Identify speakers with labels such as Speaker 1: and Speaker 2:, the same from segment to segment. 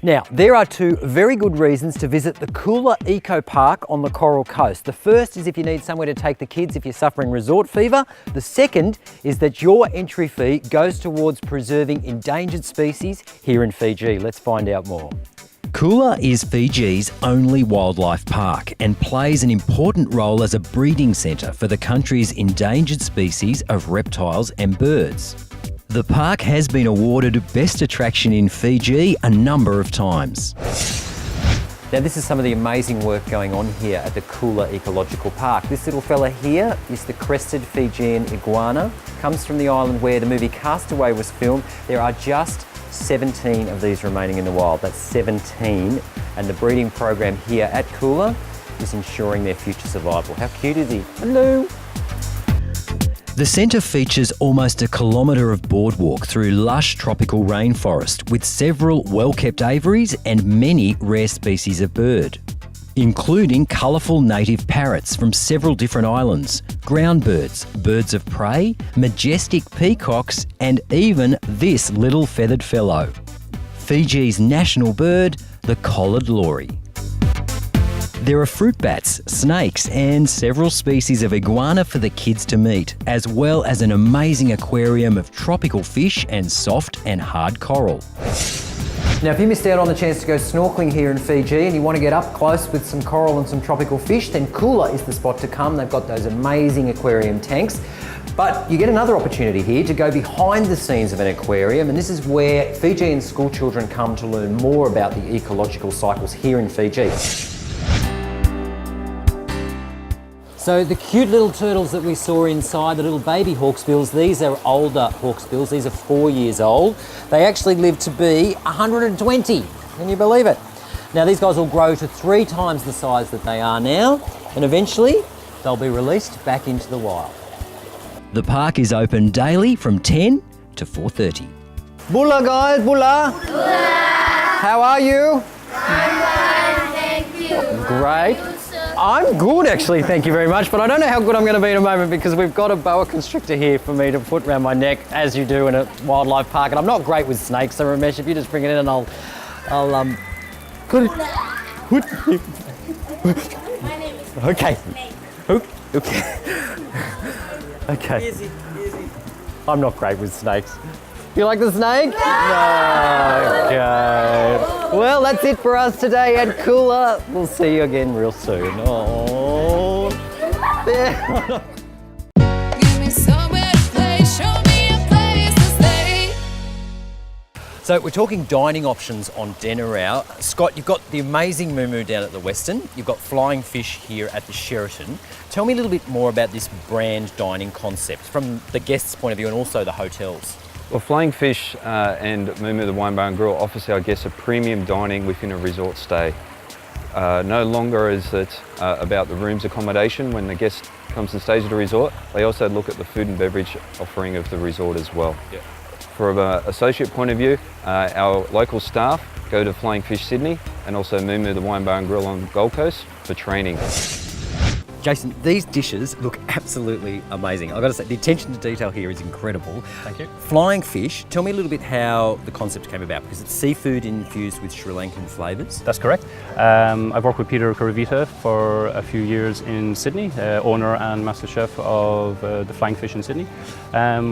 Speaker 1: Now, there are two very good reasons to visit the Coolah Eco Park on the Coral Coast. The first is if you need somewhere to take the kids if you're suffering resort fever. The second is that your entry fee goes towards preserving endangered species here in Fiji. Let's find out more. Coolah is Fiji's only wildlife park and plays an important role as a breeding centre for the country's endangered species of reptiles and birds. The park has been awarded Best Attraction in Fiji a number of times. Now this is some of the amazing work going on here at the Coolah Ecological Park. This little fella here is the crested Fijian iguana. Comes from the island where the movie Castaway was filmed. There are just 17 of these remaining in the wild. That's 17. And the breeding program here at Coolah is ensuring their future survival. How cute is he? Hello. The centre features almost a kilometre of boardwalk through lush tropical rainforest with several well-kept aviaries and many rare species of bird, including colourful native parrots from several different islands, ground birds, birds of prey, majestic peacocks and even this little feathered fellow, Fiji's national bird, the collared lory. There are fruit bats, snakes and several species of iguana for the kids to meet, as well as an amazing aquarium of tropical fish and soft and hard coral. Now if you missed out on the chance to go snorkeling here in Fiji and you want to get up close with some coral and some tropical fish, then Coolah is the spot to come. They've got those amazing aquarium tanks. But you get another opportunity here to go behind the scenes of an aquarium, and this is where Fijian school children come to learn more about the ecological cycles here in Fiji. So the cute little turtles that we saw inside, the little baby hawksbills, these are older hawksbills. These are 4 years old. They actually live to be 120. Can you believe it? Now these guys will grow to 3 times the size that they are now, and eventually they'll be released back into the wild. The park is open daily from 10 to 4:30. Bula guys, Bula. Bula. How are you?
Speaker 2: I'm fine, thank you.
Speaker 1: Great. I'm good actually, thank you very much, but I don't know how good I'm going to be in a moment because we've got a boa constrictor here for me to put around my neck, as you do in a wildlife park, and I'm not great with snakes, so Ramesh, if you just bring it in and I'll put it.
Speaker 2: My name is
Speaker 1: Okay.
Speaker 2: Snake.
Speaker 1: Okay. Okay.
Speaker 2: Easy.
Speaker 1: I'm not great with snakes. You like the snake? No. Okay. Well, that's it for us today at Coolah. We'll see you again real soon. Oh. Yeah.
Speaker 3: Give me somewhere to play, show me a place to stay.
Speaker 1: So we're talking dining options on Denarau. Scott, you've got the amazing Moo down at the Western. You've got Flying Fish here at the Sheraton. Tell me a little bit more about this brand dining concept from the guests' point of view and also the hotels.
Speaker 4: Well, Flying Fish and Moo the Wine Bar and Grill offers our guests a premium dining within a resort stay. No longer is it about the room's accommodation when the guest comes and stays at a resort. They also look at the food and beverage offering of the resort as well.
Speaker 1: Yep.
Speaker 4: From an associate point of view, our local staff go to Flying Fish Sydney and also Moo the Wine Bar and Grill on the Gold Coast for training.
Speaker 1: Jason, these dishes look absolutely amazing. I've got to say, the attention to detail here is incredible.
Speaker 5: Thank you.
Speaker 1: Flying Fish, tell me a little bit how the concept came about, because it's seafood infused with Sri Lankan flavours.
Speaker 5: That's correct. I've worked with Peter Kuravita for a few years in Sydney, owner and master chef of the Flying Fish in Sydney.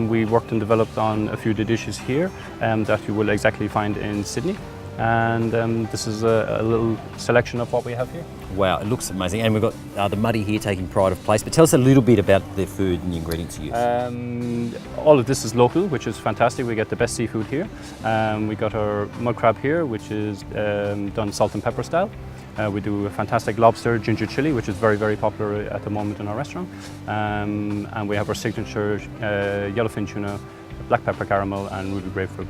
Speaker 5: We worked and developed on a few of the dishes here that you will exactly find in Sydney. And this is a little selection of what we have here.
Speaker 1: Wow, it looks amazing. And we've got the Muddy here taking pride of place. But tell us a little bit about the food and the ingredients you use.
Speaker 5: All of this is local, which is fantastic. We get the best seafood here. We got our mud crab here, which is done salt and pepper style. We do a fantastic lobster ginger chili, which is very, very popular at the moment in our restaurant. And we have our signature yellowfin tuna, black pepper caramel and ruby grapefruit.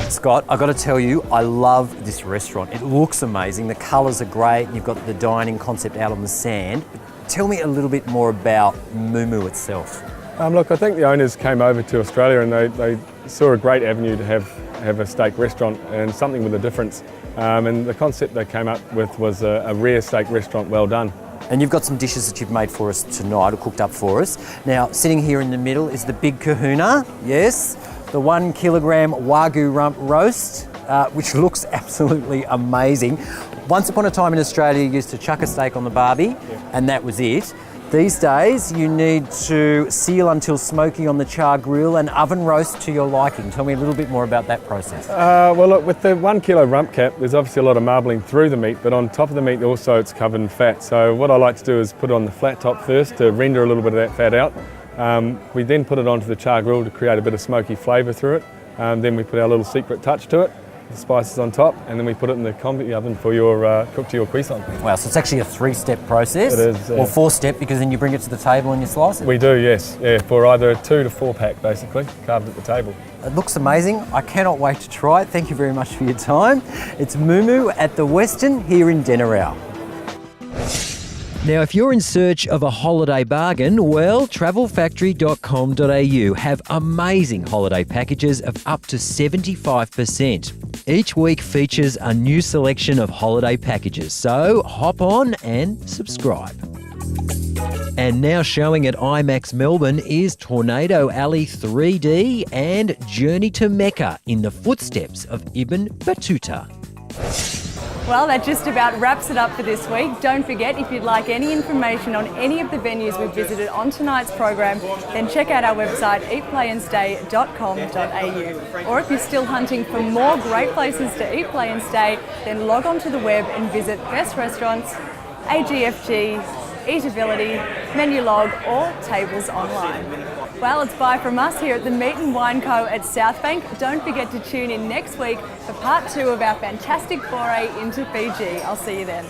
Speaker 1: Scott, I've got to tell you, I love this restaurant. It looks amazing, the colours are great, you've got the dining concept out on the sand. Tell me a little bit more about Moo itself.
Speaker 6: Look, I think the owners came over to Australia and they saw a great avenue to have a steak restaurant and something with a difference. And the concept they came up with was a rare steak restaurant well done.
Speaker 1: And you've got some dishes that you've made for us tonight, or cooked up for us. Now, sitting here in the middle is the big kahuna, yes. The 1 kilogram Wagyu rump roast. which looks absolutely amazing. Once upon a time in Australia, you used to chuck a steak on the barbie, and that was it. These days, you need to seal until smoky on the char grill and oven roast to your liking. Tell me a little bit more about that process.
Speaker 6: Well, look, with the 1 kilo rump cap, there's obviously a lot of marbling through the meat, but on top of the meat also it's covered in fat. So what I like to do is put it on the flat top first to render a little bit of that fat out. We then put it onto the char grill to create a bit of smoky flavour through it. Then we put our little secret touch to it, the spices on top, and then we put it in the combi oven for your cook to your cuisson.
Speaker 1: Wow, so it's actually a 3-step process.
Speaker 6: It is,
Speaker 1: or 4-step, because then you bring it to the table and you slice it.
Speaker 6: We do, yes. Yeah, for either a 2 to 4 pack, basically, carved at the table.
Speaker 1: It looks amazing. I cannot wait to try it. Thank you very much for your time. It's Mumu at the Westin here in Denarau. Now, if you're in search of a holiday bargain, well, travelfactory.com.au have amazing holiday packages of up to 75%. Each week features a new selection of holiday packages, so hop on and subscribe. And now showing at IMAX Melbourne is Tornado Alley 3D and Journey to Mecca in the footsteps of Ibn Battuta.
Speaker 7: Well, that just about wraps it up for this week. Don't forget, if you'd like any information on any of the venues we've visited on tonight's program, then check out our website, eatplayandstay.com.au. Or if you're still hunting for more great places to eat, play and stay, then log on to the web and visit Best Restaurants, AGFG, Eatability, Menulog or Tables Online. Well, it's bye from us here at the Meat and Wine Co at Southbank. Don't forget to tune in next week for part 2 of our fantastic foray into Fiji. I'll see you then.